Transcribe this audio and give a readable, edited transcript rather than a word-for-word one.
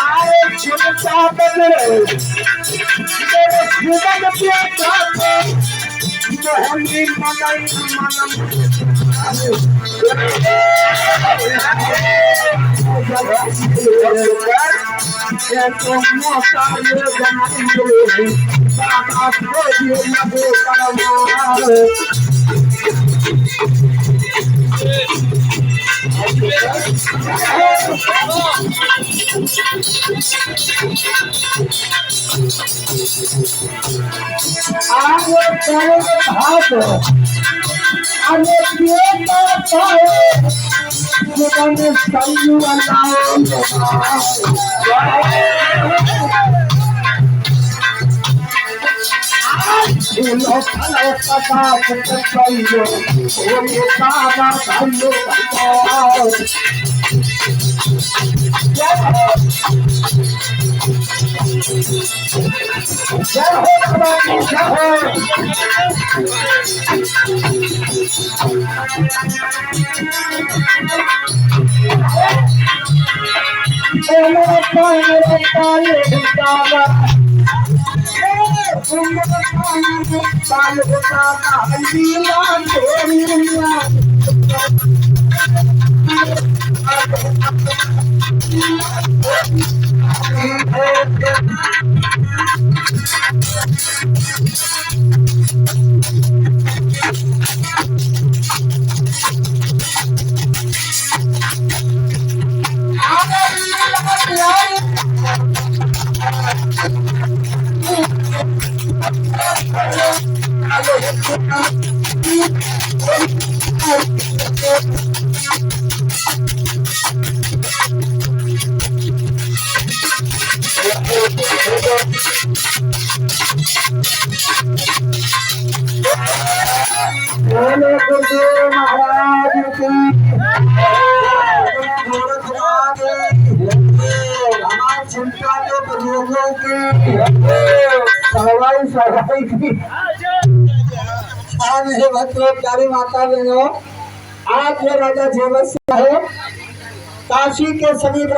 आए चिंता बदले तेरे जीवन के साथ मोहनी मनाई मनम ये तो मोसा ये जनाई सादा को ये नबो करमार आगे चले भाग आगे दिए तो पाए जीवन संग माता बहनों, आज ये राजा जेवत है काशी के समीप